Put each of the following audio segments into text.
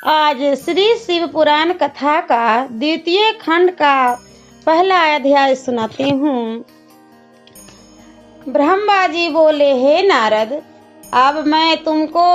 आज श्री शिव पुराण कथा का द्वितीय खंड का पहला अध्याय सुनाती हूँ। ब्रह्मा जी बोले, हे नारद, अब मैं तुमको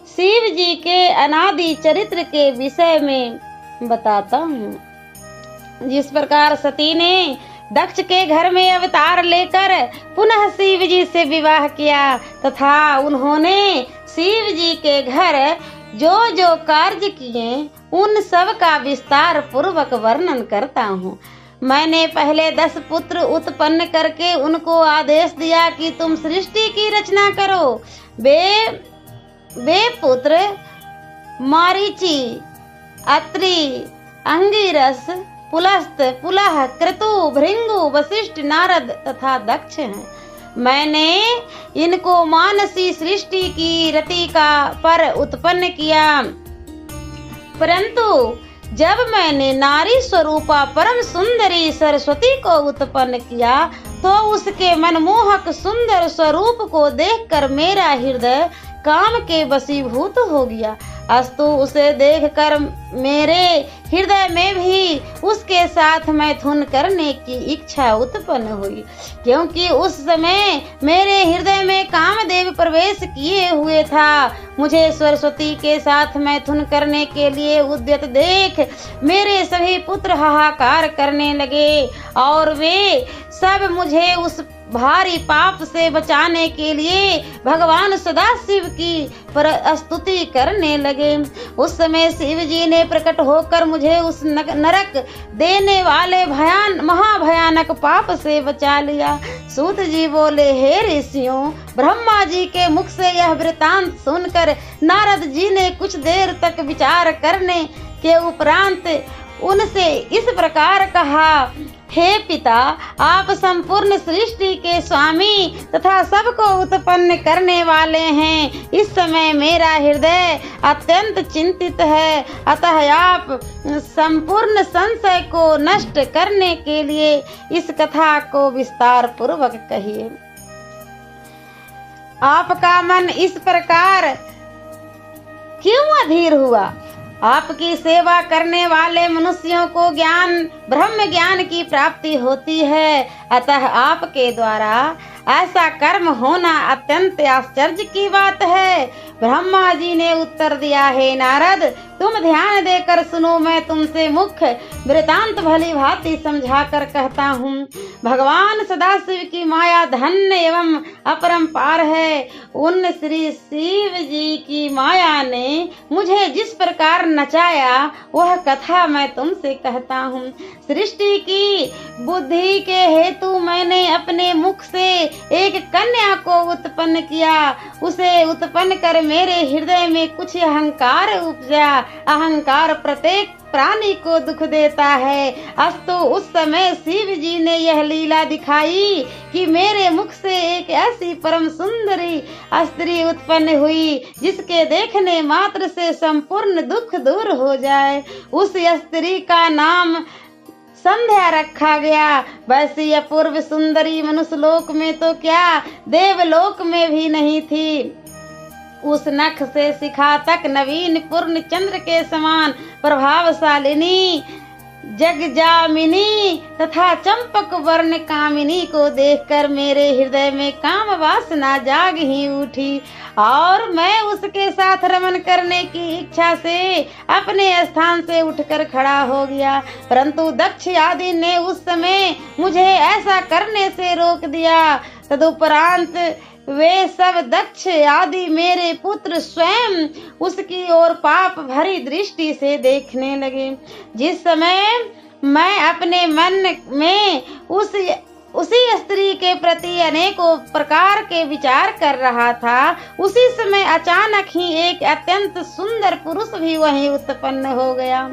शिव जी के अनादि चरित्र के विषय में बताता हूँ। जिस प्रकार सती ने दक्ष के घर में अवतार लेकर पुनः शिव जी से विवाह किया तथा उन्होंने शिव जी के घर जो जो कार्य किए उन सब का विस्तार पूर्वक वर्णन करता हूँ। मैंने पहले 10 पुत्र उत्पन्न करके उनको आदेश दिया कि तुम सृष्टि की रचना करो। वे पुत्र मारीचि, अत्रि, अंगिरस, पुलस्त, पुलह, क्रतु, भृंगु, वशिष्ठ, नारद तथा दक्ष हैं। मैंने इनको मानसी सृष्टि की रतिका पर उत्पन्न किया, परंतु जब मैंने नारी स्वरूपा परम सुंदरी सरस्वती को उत्पन्न किया तो उसके मनमोहक सुंदर स्वरूप को देखकर मेरा हृदय काम के वशीभूत हो गया। अस्तु उसे देखकर मेरे हृदय में भी उसके साथ मैथुन करने की इच्छा उत्पन्न हुई, क्योंकि उस समय मेरे हृदय में कामदेव प्रवेश किए हुए था। मुझे सरस्वती के साथ मैथुन करने के लिए उद्यत देख मेरे सभी पुत्र हाहाकार करने लगे और वे सब मुझे उस भारी पाप से बचाने के लिए भगवान सदाशिव की स्तुति करने लगे। उस समय शिव जी ने प्रकट होकर मुझे उस नरक देने वाले महाभयानक पाप से बचा लिया। सूत जी बोले, हे ऋषियों, ब्रह्मा जी के मुख से यह वृतांत सुनकर नारद जी ने कुछ देर तक विचार करने के उपरांत उनसे इस प्रकार कहा, हे पिता, आप संपूर्ण सृष्टि के स्वामी तथा सबको उत्पन्न करने वाले हैं। इस समय मेरा हृदय अत्यंत चिंतित है, अतः आप संपूर्ण संशय को नष्ट करने के लिए इस कथा को विस्तार पूर्वक कहिए। आपका मन इस प्रकार क्यों अधीर हुआ? आपकी सेवा करने वाले मनुष्यों को ब्रह्म ज्ञान की प्राप्ति होती है, अतः आपके द्वारा ऐसा कर्म होना अत्यंत आश्चर्य की बात है। ब्रह्मा जी ने उत्तर दिया, हे नारद, तुम ध्यान देकर सुनो, मैं तुमसे मुख्य वृतांत भली भांति समझा कर कहता हूँ। भगवान सदाशिव की माया धन्य एवं अपरंपार है। उन श्री शिव जी की माया ने मुझे जिस प्रकार नचाया वह कथा मैं तुमसे कहता हूँ। सृष्टि की बुद्धि के हेतु मैंने अपने मुख से एक कन्या को उत्पन्न किया। उसे उत्पन्न कर मेरे हृदय में कुछ अहंकार उपजा। अहंकार प्रत्येक प्राणी को दुख देता है। अस्तु उस समय शिव जी ने यह लीला दिखाई कि मेरे मुख से एक ऐसी परम सुंदरी स्त्री उत्पन्न हुई जिसके देखने मात्र से संपूर्ण दुख दूर हो जाए। उस स्त्री का नाम संध्या रखा गया। वैसी अपूर्व सुंदरी मनुष्य लोक में तो क्या, देवलोक में भी नहीं थी। उस नख से शिखा तक नवीन पूर्ण चंद्र के समान प्रभावशालिनी जगजामिनी तथा चंपक वर्ण कामिनी को देखकर मेरे हृदय में काम वासना जाग ही उठी और मैं उसके साथ रमन करने की इच्छा से अपने स्थान से उठकर खड़ा हो गया। परंतु दक्ष आदि ने उस समय मुझे ऐसा करने से रोक दिया। तदुपरांत वे सब दक्ष आदि मेरे पुत्र स्वयं उसकी ओर पाप भरी दृष्टि से देखने लगे। जिस समय मैं अपने मन में उसी स्त्री के प्रति अनेकों प्रकार के विचार कर रहा था, उसी समय अचानक ही एक अत्यंत सुंदर पुरुष भी वहीं उत्पन्न हो गया।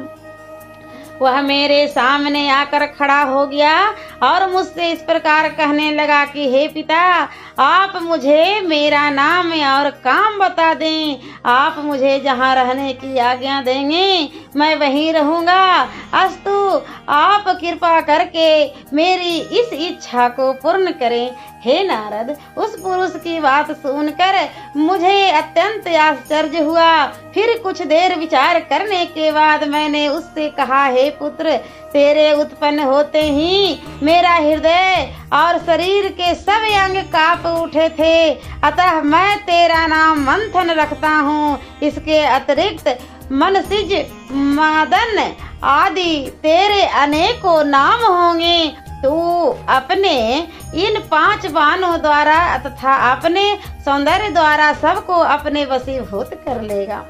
वह मेरे सामने आकर खड़ा हो गया और मुझसे इस प्रकार कहने लगा कि हे पिता, आप मुझे मेरा नाम और काम बता दें। आप मुझे जहाँ रहने की आज्ञा देंगे मैं वहीं रहूँगा। अस्तु आप कृपा करके मेरी इस इच्छा को पूर्ण करें। हे नारद, उस पुरुष की बात सुनकर मुझे अत्यंत आश्चर्य हुआ। फिर कुछ देर विचार करने के बाद मैंने उससे कहा, हे पुत्र, तेरे उत्पन्न होते ही मेरा हृदय और शरीर के सब अंग कांप उठे थे, अतः मैं तेरा नाम मंथन रखता हूँ। इसके अतिरिक्त मनसिज, मदन आदि तेरे अनेकों नाम होंगे। तू अपने इन 5 बाणों द्वारा तथा अपने सौंदर्य द्वारा सबको अपने वशीभूत कर लेगा।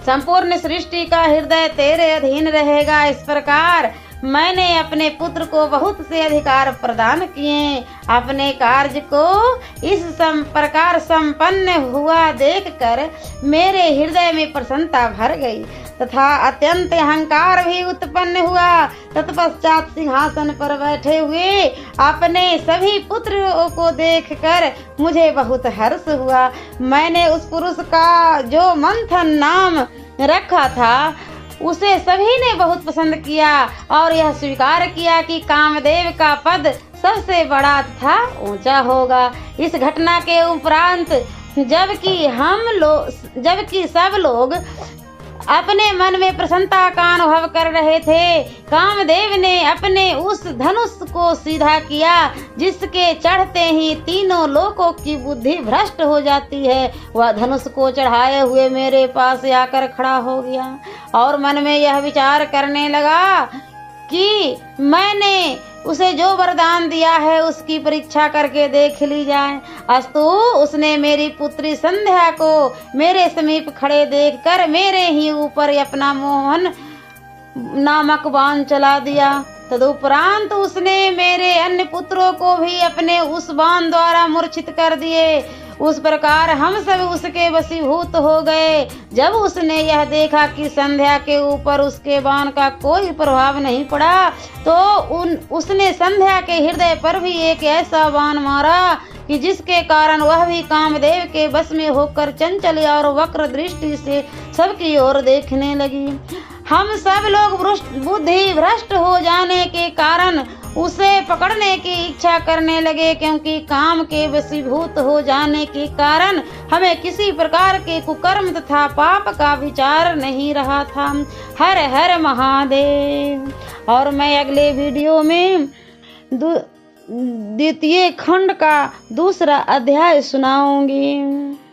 संपूर्ण सृष्टि का हृदय तेरे अधीन रहेगा। इस प्रकार मैंने अपने पुत्र को बहुत से अधिकार प्रदान किए। अपने कार्य को इस प्रकार संपन्न हुआ देखकर मेरे हृदय में प्रसन्नता भर गई तथा अत्यंत अहंकार भी उत्पन्न हुआ। तत्पश्चात सिंहासन पर बैठे हुए अपने सभी पुत्रों को देखकर मुझे बहुत हर्ष हुआ। मैंने उस पुरुष का जो मंथन नाम रखा था उसे सभी ने बहुत पसंद किया और यह स्वीकार किया कि कामदेव का पद सबसे बड़ा तथा ऊंचा होगा। इस घटना के उपरांत जबकि सब लोग अपने मन में प्रसन्नता का अनुभव कर रहे थे, कामदेव ने अपने उस धनुष को सीधा किया जिसके चढ़ते ही तीनों लोकों की बुद्धि भ्रष्ट हो जाती है। वह धनुष को चढ़ाए हुए मेरे पास आकर खड़ा हो गया और मन में यह विचार करने लगा कि मैंने उसे जो वरदान दिया है उसकी परीक्षा करके देख ली जाए। अस्तु, उसने मेरी पुत्री संध्या को मेरे समीप खड़े देखकर मेरे ही ऊपर अपना मोहन नामक बाण चला दिया। तदुपरांत उसने मेरे अन्य पुत्रों को भी अपने उस बाण द्वारा मूर्छित कर दिए। उस प्रकार हम सब उसके वशीभूत हो गए। जब उसने यह देखा कि संध्या के ऊपर उसके बाण का कोई प्रभाव नहीं पड़ा तो उसने संध्या के हृदय पर भी एक ऐसा बाण मारा कि जिसके कारण वह भी कामदेव के वश में होकर चंचल और वक्र दृष्टि से सबकी ओर देखने लगी। हम सब लोग बुद्धि भ्रष्ट हो जाने के कारण उसे पकड़ने की इच्छा करने लगे, क्योंकि काम के वशीभूत हो जाने के कारण हमें किसी प्रकार के कुकर्म तथा पाप का विचार नहीं रहा था। हर हर महादेव। और मैं अगले वीडियो में द्वितीय खंड का दूसरा अध्याय सुनाऊंगी।